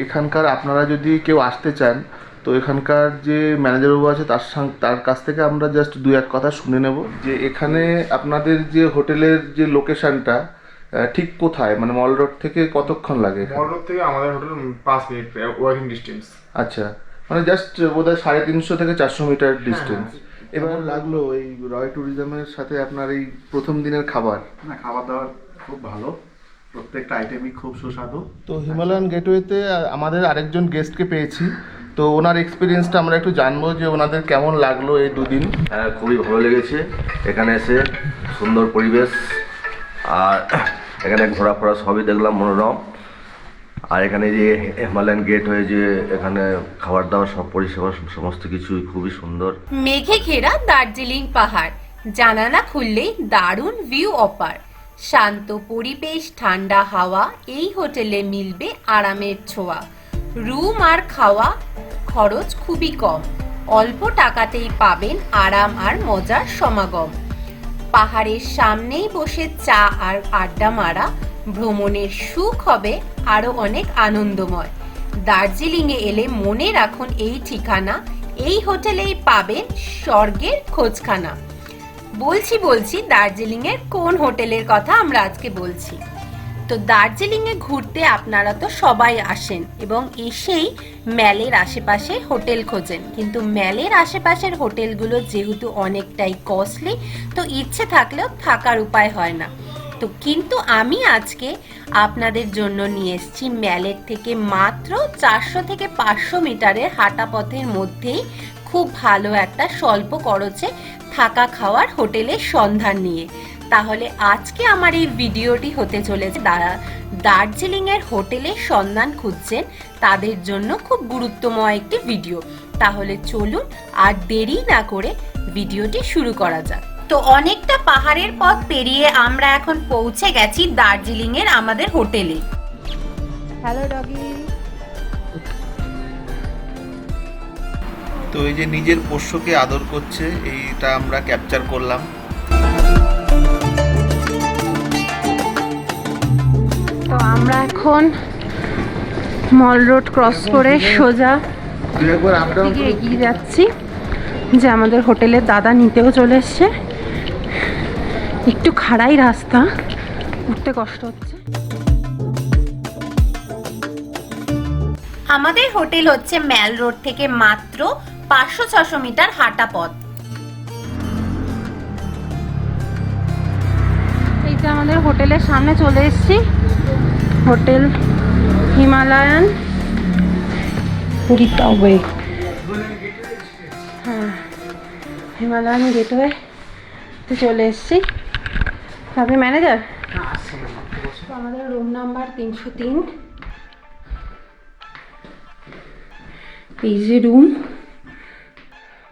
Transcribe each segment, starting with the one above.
এখানকার আপনারা যদি কেউ আসতে চান তো এখানকার যে ম্যানেজারবাবু আছে তার কাছ থেকে আমরা জাস্ট দু এক কথা শুনে নেব যে এখানে আপনাদের যে হোটেলের যে লোকেশনটা ঠিক কোথায়, মানে মল রোড থেকে কতক্ষণ লাগে? মল রোড থেকে আমাদের হোটেল 5 মিনিট ওয়াকিং ডিস্টেন্স। আচ্ছা, মানে জাস্ট বোধহয় 350 থেকে 400 মিটার ডিস্টেন্স। এবার লাগলো এই রয় ট্যুরিজমের সাথে আপনার এই প্রথম দিনের খাবার? না, খাবার দাবার খুব ভালো, প্রত্যেকটা আইটেমই খুব সুস্বাদু। তো হিমালয়ান গেটওয়েতে আমাদের আরেকজন গেস্টকে পেয়েছি, তো ওনার এক্সপিরিয়েন্সটা আমরা একটু জানবো যে ওনাদের কেমন লাগলো এই দুদিন। হ্যাঁ, খুবই ভালো লেগেছে এখানে এসে, সুন্দর পরিবেশ, আর এখানে ঘোরাফোরা সবই দেখলাম মনোরম। আর এখানে যে হিমালয়ান গেট হয়ে যে এখানে খাবার দাবার সব পরিষেবা সমস্ত কিছু খুবই সুন্দর। মেঘে ঘেরা দার্জিলিং পাহাড়, জানালা খুললেই দারুণ ভিউ অপার। শান্ত পরিবেশ, ঠান্ডা হাওয়া, এই হোটেলে মিলবে আরামের ছোঁয়া। রুম আর খাওয়া খরচ খুবই কম, অল্প টাকাতেই পাবেন আরাম আর মজার সমাগম। পাহাড়ের সামনেই বসে চা আর আড্ডা মারা, ভ্রমণের সুখ হবে আরো অনেক আনন্দময়। দার্জিলিংয়ে এলে মনে রাখুন এই ঠিকানা, এই হোটেলেই পাবেন স্বর্গের খোঁজখানা। বলছি দার্জিলিংয়ের কোন হোটেলের কথা আমরা আজকে বলছি। তো দার্জিলিংয়ে ঘুরতে আপনারা তো সবাই আসেন এবং এসেই ম্যালের আশেপাশে হোটেল খোঁজেন, কিন্তু ম্যালের আশেপাশের হোটেলগুলো যেহেতু অনেকটাই কস্টলি, তো ইচ্ছে থাকলেও থাকার উপায় হয় না। তো কিন্তু আমি আজকে আপনাদের জন্য নিয়ে এসেছি ম্যালের থেকে মাত্র 400 থেকে 500 মিটারের হাঁটা পথের মধ্যেই খুব ভালো একটা স্বল্প খরচে থাকা খাওয়ার হোটেলের সন্ধান নিয়ে। তাহলে আজকে আমার এই ভিডিওটি হতে চলেছে দার্জিলিংয়ের হোটেলের সন্ধান খুঁজছেন তাদের জন্য খুব গুরুত্বময় একটি ভিডিও। তাহলে চলুন আর দেরি না করে ভিডিওটি শুরু করা যাক। তো অনেকটা পাহাড়ের পথ পেরিয়ে আমরা এখন পৌঁছে গেছি দার্জিলিংয়ের আমাদের হোটেলে। Hello doggy. তো এই যে নিজের পোষ্যকে আদর করছে, এইটা আমরা ক্যাপচার করলাম। তো আমরা এখন মল রোড ক্রস করে সোজা দিকে এগিয়ে যাচ্ছি, যে আমাদের হোটেলের দাদা নিতেও চলে এসছে। একটু খাড়াই রাস্তা, উঠতে কষ্ট হচ্ছে। আমাদের হোটেল হচ্ছে ম্যাল রোড থেকে মাত্র 500-600 মিটার হাঁটা পথ। এই যে আমাদের হোটেলের সামনে চলে এসেছি, হোটেল হিমালয়ান গেটওয়ে। হ্যাঁ, হিমালয়ান গেটওয়ে তে চলে এসেছি। আপনি ম্যানেজার? আমাদের রুম নাম্বার 303। এই যে রুম,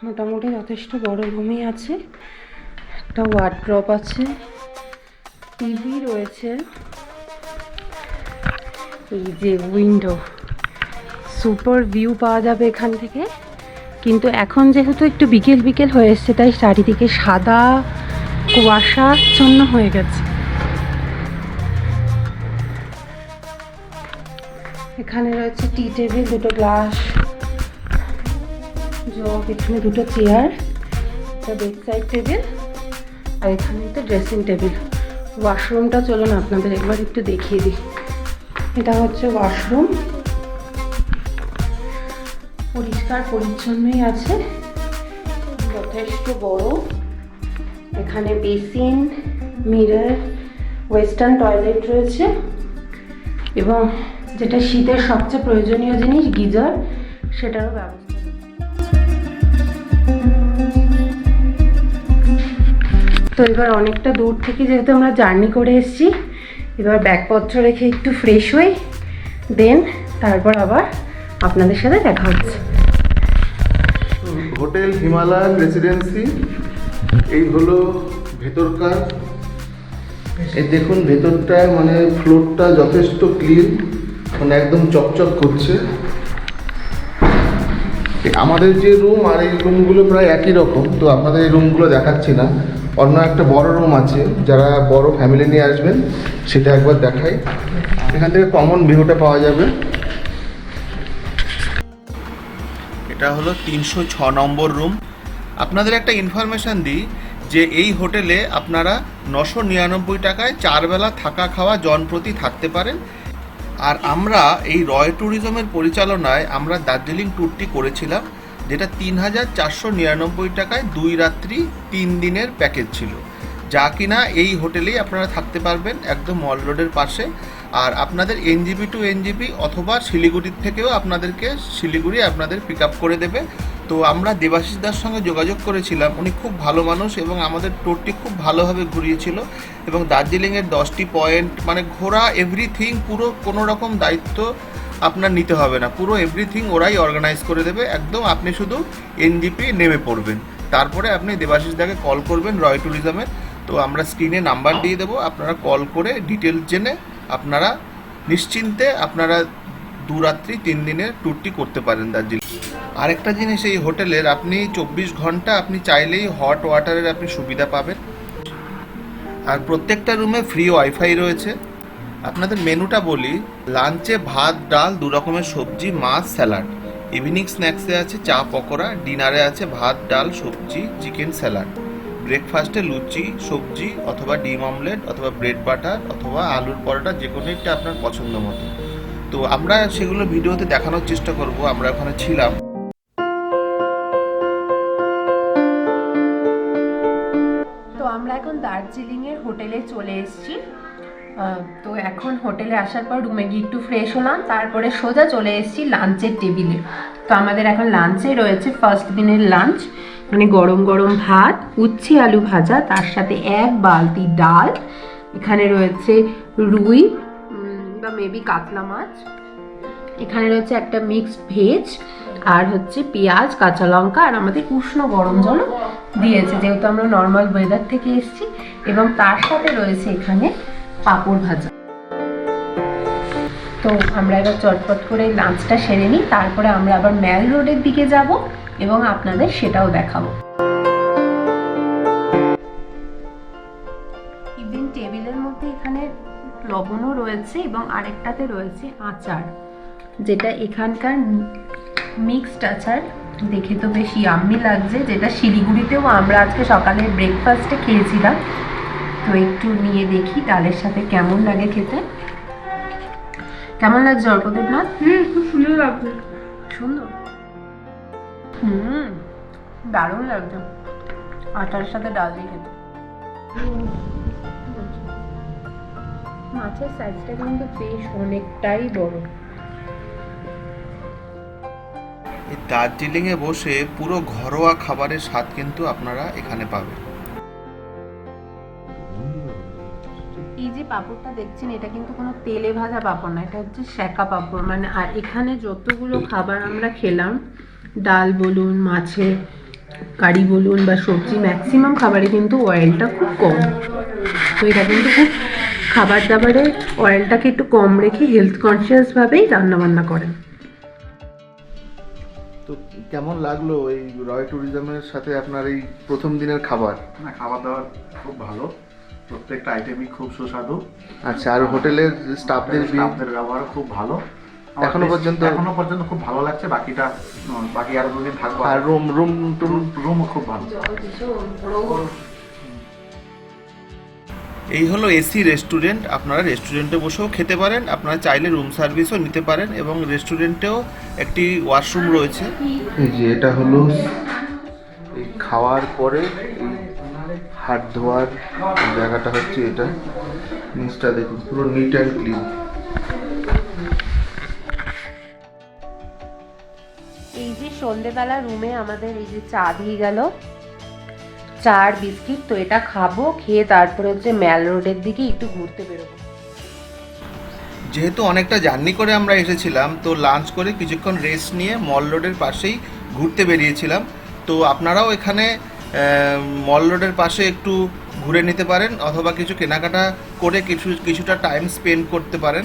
মোটামুটি যথেষ্ট বড় রুমই আছে। একটা ওয়ার্ড্রপ আছে, টিভি রয়েছে, এই যে উইন্ডো, সুপার ভিউ পাওয়া যাবে এখান থেকে। কিন্তু এখন যেহেতু একটু বিকেল হয়ে এসছে, তাই চারিদিকে সাদা কুয়াশাচ্ছন্ন হয়ে গেছে। এখানে রয়েছে টি টেবিল, দুটো গ্লাস, জগ, এখানে দুটো চেয়ার, একটা বেড সাইড টেবিল, আর এখানে একটা ড্রেসিং টেবিল। ওয়াশরুমটা চলুন আপনাদের একবার একটু দেখিয়ে দিই। এটা হচ্ছে ওয়াশরুম, পরিষ্কার পরিচ্ছন্নই আছে, যথেষ্ট বড়। এখানে বেসিন, মিরর, ওয়েস্টার্ন টয়লেট রয়েছে, এবং যেটা শীতের সবচেয়ে প্রয়োজনীয় জিনিস গিজার, সেটারও ব্যবস্থা। তো এবার অনেকটা দূর থেকে যেহেতু আমরা জার্নি করে এসেছি, এবার ব্যাগপত্র রেখে একটু ফ্রেশ হই, দেন তারপর আবার আপনাদের সাথে দেখা হচ্ছে। হোটেল হিমালয়ান রেসিডেন্সি, এই হলো ভেতরকার। এই দেখুন ভেতরটা, মানে ফ্লোরটা যথেষ্ট ক্লিন, মানে একদম চকচক করছে। আমাদের যে রুম আর এই রুমগুলো প্রায় একই রকম, তো আপনাদের এই রুমগুলো দেখাচ্ছি না। অন্য একটা বড় রুম আছে, যারা বড় ফ্যামিলি নিয়ে আসবেন সেটা একবার দেখাই। এখান থেকে কমন ভিউটা পাওয়া যাবে। এটা হলো 306 নম্বর রুম। আপনাদের একটা ইনফরমেশান দিই যে এই হোটেলে আপনারা 999 টাকায় 4 বেলা থাকা খাওয়া জনপ্রতি থাকতে পারেন। আর আমরা এই রয় ট্যুরিজমের পরিচালনায় আমরা দার্জিলিং ট্যুরটি করেছিলাম, যেটা 3499 টাকায় 2 রাত্রি 3 দিনের প্যাকেজ ছিল, যা কিনা এই হোটেলেই আপনারা থাকতে পারবেন একদম মল রোডের পাশে। আর আপনাদের এনজিপি টু এনজিপি অথবা শিলিগুড়ির থেকেও শিলিগুড়ি আপনাদের পিক আপ করে দেবে। তো আমরা দেবাশিস দার সঙ্গে যোগাযোগ করেছিলাম, উনি খুব ভালো মানুষ এবং আমাদের ট্যুরটি খুব ভালোভাবে ঘুরিয়েছিল। এবং দার্জিলিংয়ের 10টি পয়েন্ট মানে ঘোরা এভরিথিং, পুরো কোনো রকম দায়িত্ব আপনার নিতে হবে না, পুরো এভরিথিং ওরাই অর্গানাইজ করে দেবে একদম। আপনি শুধু এনজিপি নেমে পড়বেন, তারপরে আপনি দেবাশিস দাকে কল করবেন রয় ট্যুরিজমের। তো আমরা স্ক্রিনে নাম্বার দিয়ে দেবো, আপনারা কল করে ডিটেলস জেনে আপনারা নিশ্চিন্তে আপনারা 2 রাত্রি 3 দিনের ট্যুরটি করতে পারেন দার্জিলিং। আরেকটা জিনিস, এই হোটেলের আপনি 24 ঘন্টা আপনি চাইলেই হট ওয়াটারের আপনি সুবিধা পাবেন। আর প্রত্যেকটা রুমে ফ্রি ওয়াইফাই রয়েছে। আপনাদের মেনুটা বলি, লাঞ্চে ভাত ডাল 2 রকমের সবজি মাছ স্যালাড, ইভিনিং স্ন্যাক্সে আছে চা পকোড়া, ডিনারে আছে ভাত ডাল সবজি চিকেন স্যালাড, ব্রেকফাস্টে লুচি সবজি অথবা ডিম অমলেট অথবা ব্রেড বাটার অথবা আলুর পরোটা, যে কোনো একটা আপনার পছন্দ মতো। তো আমরা সেগুলো ভিডিওতে দেখানোর চেষ্টা করব, আমরা ওখানে ছিলাম। তো আমরা এখন দার্জিলিংয়ের হোটেলে চলে এসেছি। তো এখন হোটেলে আসার পর রুমে গিয়ে একটু ফ্রেশ হলাম, তারপরে সোজা চলে এসেছি লাঞ্চের টেবিলে। তো আমাদের এখন লাঞ্চে রয়েছে ফার্স্ট দিনের লাঞ্চ, মানে গরম গরম ভাত, উচ্ছে আলু ভাজা, তার সাথে 1 বালতি ডাল, এখানে রয়েছে রুই বা মেবি কাতলা মাছ, এখানে রয়েছে একটা মিক্সড ভেজ, আর হচ্ছে পেঁয়াজ কাঁচা লঙ্কা, আর আমাদের উষ্ণ গরম জলও দিয়েছে যেহেতু আমরা নর্মাল ওয়েদার থেকে এসেছি। এবং তার সাথে রয়েছে এখানে পাঁপড় ভাজা। তো আমরা এবার চটপট করে লাঞ্চটা সেরে নিই, তারপরে আমরা আবার ম্যাল রোডের দিকে যাব এবং আপনাদের সেটাও দেখাবো। ইভেন টেবিলের মধ্যে এখানে লবণও রয়েছে এবং আরেকটাতে রয়েছে আচার, যেটা এখানকার মিক্সড আচার, দেখে তো বেশ ইয়াম্মি লাগছে, যেটা শিলিগুড়িতেও আমরা আজকে সকালে ব্রেকফাস্টে খেয়েছিলাম। তো একটু নিয়ে দেখি ডালের সাথে কেমন লাগে খেতে। কেমন লাগছে অর্কদেব না? খুব সুন্দর লাগছে। সুন্দর, দারুণ লাগছে আটার সাথে ডাল দিয়ে খেতে। মাছের সাইজটা কিন্তু বেশ অনেকটাই বড়। এই দার্জিলিংয়ে বসে পুরো ঘরোয়া খাবারের স্বাদ কিন্তু আপনারা এখানে পাবেন। এই যে পাঁপড়টা দেখছেন, এটা কিন্তু কোনো তেলে ভাজা পাঁপড় না, এটা হচ্ছে সেকা পাঁপড়। মানে আর এখানে যতগুলো খাবার আমরা খেলাম, ডাল বলুন, মাছের কারি বলুন বা সবজি, ম্যাক্সিমাম খাবারে কিন্তু অয়েলটা খুব কম। তো এটা কিন্তু খুব খাবার দাবারে অয়েলটাকে একটু কম রেখে হেলথ কনসিয়াসভাবেই রান্নাবান্না করেন। তো কেমন লাগলো এই রয় ট্যুরিজমের সাথে আপনার এই প্রথম দিনের খাবার? না, খাবার দাবার খুব ভালো, প্রত্যেকটা আইটেমই খুব সুস্বাদু। আচ্ছা, আর হোটেলের স্টাফদের ব্যবহার খুব ভালো, এখনো পর্যন্ত খুব ভালো লাগছে। বাকি আরো 2 দিন থাকবো। আর রুমও খুব ভালো। এই হলো এসি রেস্টুরেন্ট, আপনারা রেস্টুরেন্টে বসেও খেতে পারেন, আপনারা চাইলে রুম সার্ভিসও নিতে পারেন এবং রেস্টুরেন্টেও একটি ওয়াশরুম রয়েছে। এই যে এটা হলো এই খাওয়ার পরে হাত ধোয়ার জায়গাটা হচ্ছে এটা, নিচটা দেখুন পুরো নিট অ্যান্ড ক্লিন। এই যে সন্ধেবেলা রুমে আমাদের এই যে চা দিয়ে গেল, চা আর বিস্কিট। তো এটা খাবো, খেয়ে তারপরে হচ্ছে ম্যাল রোডের দিকে একটু ঘুরতে বেরোবো। যেহেতু অনেকটা জার্নি করে আমরা এসেছিলাম, তো লাঞ্চ করে কিছুক্ষণ রেস্ট নিয়ে মল রোডের পাশেই ঘুরতে বেরিয়েছিলাম। তো আপনারাও এখানে মল রোডের পাশে একটু ঘুরে নিতে পারেন অথবা কিছু কেনাকাটা করে কিছুটা টাইম স্পেন্ড করতে পারেন।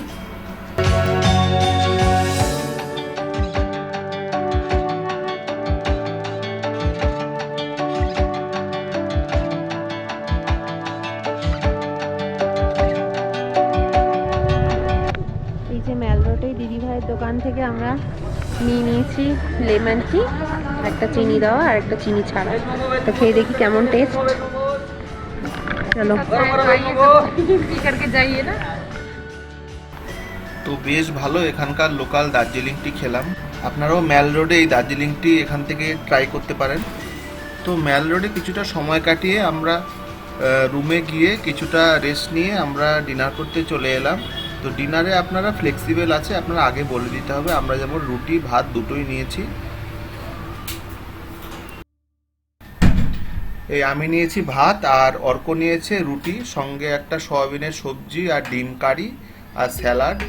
এই যে ম্যাল রোডে দিদিভাইয়ের দোকান থেকে আমরা নিয়ে নিয়েছি লেমন টি, একটা চিনি দেওয়া আর একটা চিনি ছাড়া। তো খেয়ে দেখি কেমন টেস্ট। চলো স্পিকারকে যাইয়ে না। তো বেশ ভালো এখানকার লোকাল দার্জিলিং টি খেলাম। আপনারাও ম্যাল রোডে এই দার্জিলিং টি এখান থেকে ট্রাই করতে পারেন। তো ম্যাল রোডে কিছুটা সময় কাটিয়ে আমরা রুমে গিয়ে কিছুটা রেস্ট নিয়ে আমরা ডিনার করতে চলে এলাম। তো ডিনারে আপনারা ফ্লেক্সিবল আছে, আপনারা আগে বলে দিতে হবে। আমরা যেমন রুটি ভাত দুটোই নিয়েছি। এই আমি নিয়েছি ভাত আর অর্ক নিয়েছে রুটি, সঙ্গে একটা সয়াবিনের সবজি আর ডিম কারি আর স্যালাড,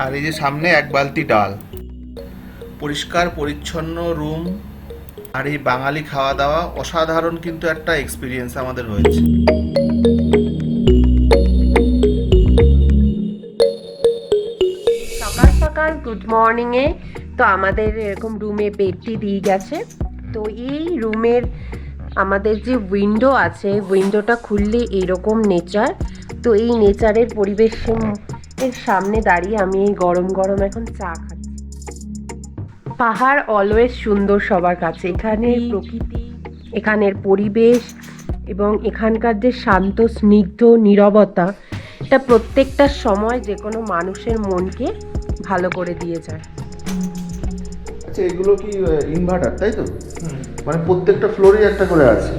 আর এই যে সামনে এক বালতি ডাল। পরিষ্কার পরিচ্ছন্ন রুম আর এই বাঙালি খাওয়া দাওয়া অসাধারণ কিন্তু একটা এক্সপিরিয়েন্স আমাদের হয়েছে। সকাল সকাল গুড মর্নিংয়ে তো আমাদের এরকম রুমে বেডটি দিয়ে গেছে। তো এই রুমের আমাদের যে উইন্ডো আছে, উইন্ডোটা খুললে এইরকম নেচার। তো এই নেচারের পরিবেশের সামনে দাঁড়িয়ে আমি এই গরম গরম এখন চা খাচ্ছি। পাহাড় অলওয়েজ সুন্দর সবার কাছে। এখানে প্রকৃতি, এখানের পরিবেশ এবং এখানকার যে শান্ত স্নিগ্ধ নীরবতা, এটা প্রত্যেকটা সময় যে কোনো মানুষের মনকে ভালো করে দিয়ে যায়। আচ্ছা, এগুলো কি ইনভার্টার তাই তো? মানে প্রত্যেকটা ফ্লোরেই একটা করে আছে।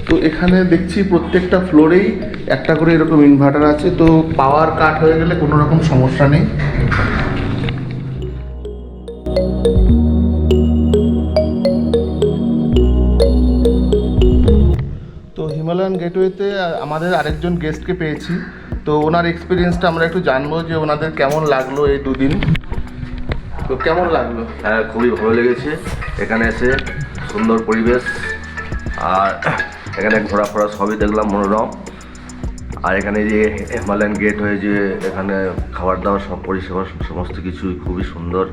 তো এখানে দেখছি প্রত্যেকটা ফ্লোরেই একটা করে এরকম ইনভার্টার আছে। তো পাওয়ার কাট হয়ে গেলে কোনো রকম সমস্যা নেই। তো হিমালয়ান গেটওয়েতে আমাদের আরেকজন গেস্টকে পেয়েছি। তো ওনার এক্সপিরিয়েন্সটা আমরা একটু জানবো যে ওনাদের কেমন লাগলো এই দুদিন। তো কেমন লাগলো? হ্যাঁ, খুবই ভালো লেগেছে। এখানে এসে সুন্দর পরিবেশ, আর এখানে ঘোরাফোরা সবই দেখলাম মনোরম। আর এখানে যে হিমালয়ান গেট হয়ে যে এখানে খাবার দাবার সব পরিষেবা সমস্ত কিছুই খুবই সুন্দর।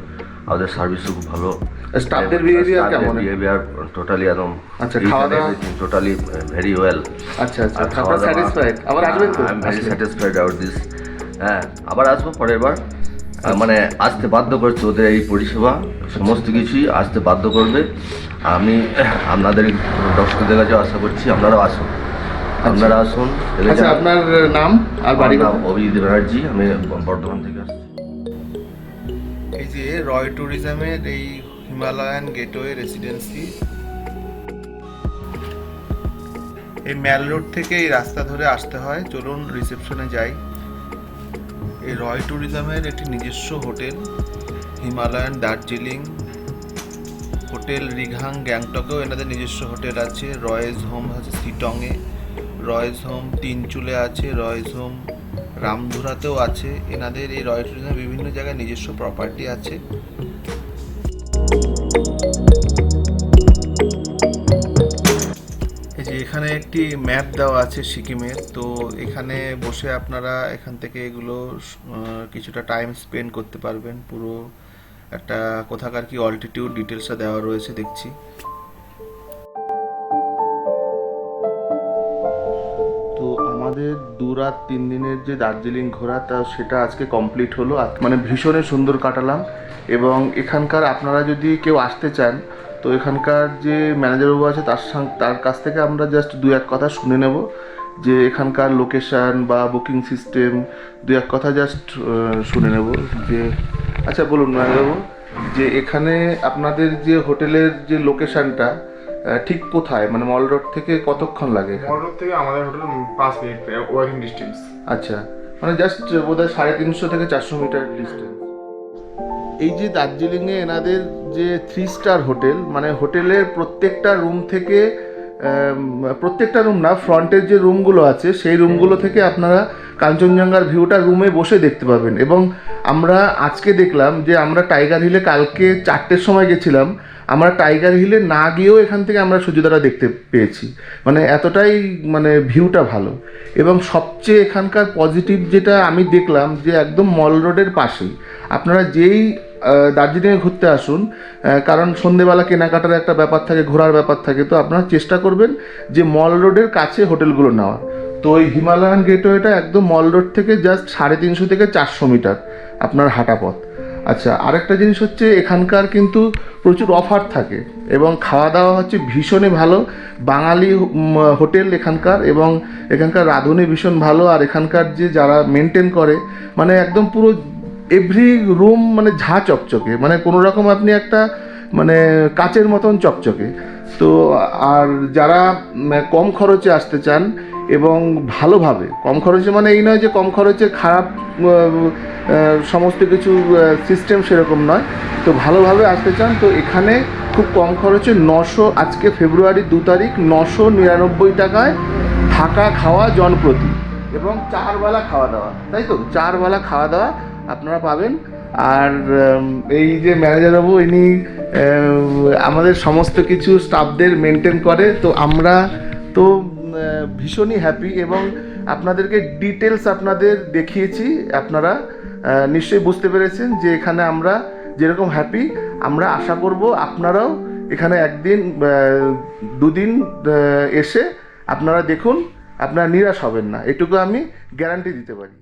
আমাদের সার্ভিসও খুব ভালো। স্টাফদের বিহেভিয়ার কেমন? বিহেভিয়ার টোটালি একদম। আচ্ছা, খাওয়া দাওয়া টোটালি ভেরি ওয়েল। আচ্ছা আচ্ছা, আপনারা স্যাটিসফাইড? আবার আসবেন তো? I am very satisfied out this. হ্যাঁ, আবার আসবো পরের বার। মানে আসতে বাধ্য করছে ওদের এই পরিষেবা, সমস্ত কিছুই আসতে বাধ্য করবে। আমি আপনাদের দর্শকদের কাছে আশা করছি আপনারাও আসুন, আপনারা আসুন। আচ্ছা, আপনার নাম আর বাড়ি? নাম অভিজিৎ ব্যানার্জি, আমি বর্ধমান থেকে আসছি। এই যে রয় ট্যুরিজমের এই হিমালয়ান গেটওয়ে রেসিডেন্সি, এই ম্যাল রোড থেকে এই রাস্তা ধরে আসতে হয়। চলুন রিসেপশনে যাই। এই রয় ট্যুরিজমের একটি নিজস্ব হোটেল, হিমালয়ান দার্জিলিং হোটেল রিঘাং গ্যাংটকেও এনাদের নিজস্ব হোটেল আছে। রয়েজ হোম আছে সিটংয়ে, রয়েজ হোম তিনচুলে আছে, রয়েজ হোম রামধুরাতেও আছে। এনাদের এই রয় ট্যুরিজমের বিভিন্ন জায়গায় নিজস্ব প্রপার্টি আছে। এই যে এখানে একটি ম্যাপ দেওয়া আছে সিকিমের। তো এখানে বসে আপনারা এখান থেকে এগুলো কিছুটা টাইম স্পেন্ড করতে পারবেন। পুরো একটা কোথাকার কি অল্টিটিউড ডিটেলসটা দেওয়া রয়েছে দেখছি। তো আমাদের 2 রাত 3 দিনের যে দার্জিলিং ঘোরা, তা সেটা আজকে কমপ্লিট হলো। মানে ভীষণই সুন্দর কাটালাম। এবং এখানকার আপনারা যদি কেউ আসতে চান, তো এখানকার যে ম্যানেজারবাবু আছে তার কাছ থেকে আমরা জাস্ট 2-1 কথা শুনে নেব যে এখানকার লোকেশান বা বুকিং সিস্টেম 2-1 কথা জাস্ট শুনে নেব যে আচ্ছা বলুন ম্যানেজারবাবু, যে এখানে আপনাদের যে হোটেলের যে লোকেশানটা ঠিক কোথায়? মানে মল রোড থেকে কতক্ষণ লাগে? মল রোড থেকে আমাদের হোটেল 5 মিনিট ওয়াকিং ডিস্টেন্স। আচ্ছা, মানে জাস্ট বোধহয় 350 থেকে 400 মিটার ডিস্টেন্স। এই যে দার্জিলিংয়ে এনাদের যে 3 স্টার হোটেল, মানে হোটেলের প্রত্যেকটা রুম থেকে, প্রত্যেকটা রুম না, ফ্রন্টের যে রুমগুলো আছে সেই রুমগুলো থেকে আপনারা কাঞ্চনজঙ্ঘার ভিউটা রুমে বসে দেখতে পাবেন। এবং আমরা আজকে দেখলাম যে আমরা টাইগার হিলে কালকে 4টের সময় গেছিলাম, আমরা টাইগার হিলে না গিয়েও এখান থেকে আমরা সূর্যোদয়টা দেখতে পেয়েছি। মানে এতটাই মানে ভিউটা ভালো। এবং সবচেয়ে এখানকার পজিটিভ যেটা আমি দেখলাম যে একদম মল রোডের পাশেই আপনারা যেই দার্জিলিংয়ে ঘুরতে আসুন, কারণ সন্ধেবেলা কেনাকাটার একটা ব্যাপার থাকে, ঘোরার ব্যাপার থাকে, তো আপনারা চেষ্টা করবেন যে মল রোডের কাছে হোটেলগুলো নেওয়ার। তো ওই হিমালয়ান গেটওয়েটা একদম মল রোড থেকে জাস্ট 350 থেকে 400 মিটার আপনার হাঁটা পথ। আচ্ছা, আরেকটা জিনিস হচ্ছে এখানকার কিন্তু প্রচুর অফার থাকে এবং খাওয়া দাওয়া হচ্ছে ভীষণই ভালো। বাঙালি হোটেল এখানকার, এবং এখানকার রাঁধুনি ভীষণ ভালো। আর এখানকার যে যারা মেনটেন করে, মানে একদম পুরো এভরি রুম মানে ঝাঁ চকচকে, মানে কোনো রকম আপনি একটা মানে কাচের মতন চকচকে। তো আর যারা কম খরচে আসতে চান এবং ভালোভাবে, কম খরচে মানে এই নয় যে কম খরচে খারাপ সমস্ত কিছু সিস্টেম সেরকম নয়, তো ভালোভাবে আসতে চান তো এখানে খুব কম খরচে 900, আজকে ফেব্রুয়ারি 2 তারিখ, 999 টাকায় থাকা খাওয়া জনপ্রতি, এবং 4 বেলা খাওয়া দাওয়া, তাই তো 4 বেলা খাওয়া দাওয়া আপনারা পাবেন। আর এই যে ম্যানেজারবাবু, ইনি আমাদের সমস্ত কিছু স্টাফদের মেনটেন করে, তো আমরা তো ভীষণই হ্যাপি, এবং আপনাদেরকে ডিটেলস আপনাদের দেখিয়েছি। আপনারা নিশ্চয়ই বুঝতে পেরেছেন যে এখানে আমরা যেরকম হ্যাপি, আমরা আশা করব আপনারাও এখানে একদিন 2 দিন এসে আপনারা দেখুন, আপনারা নিরাশ হবেন না, এটুকু আমি গ্যারান্টি দিতে পারি।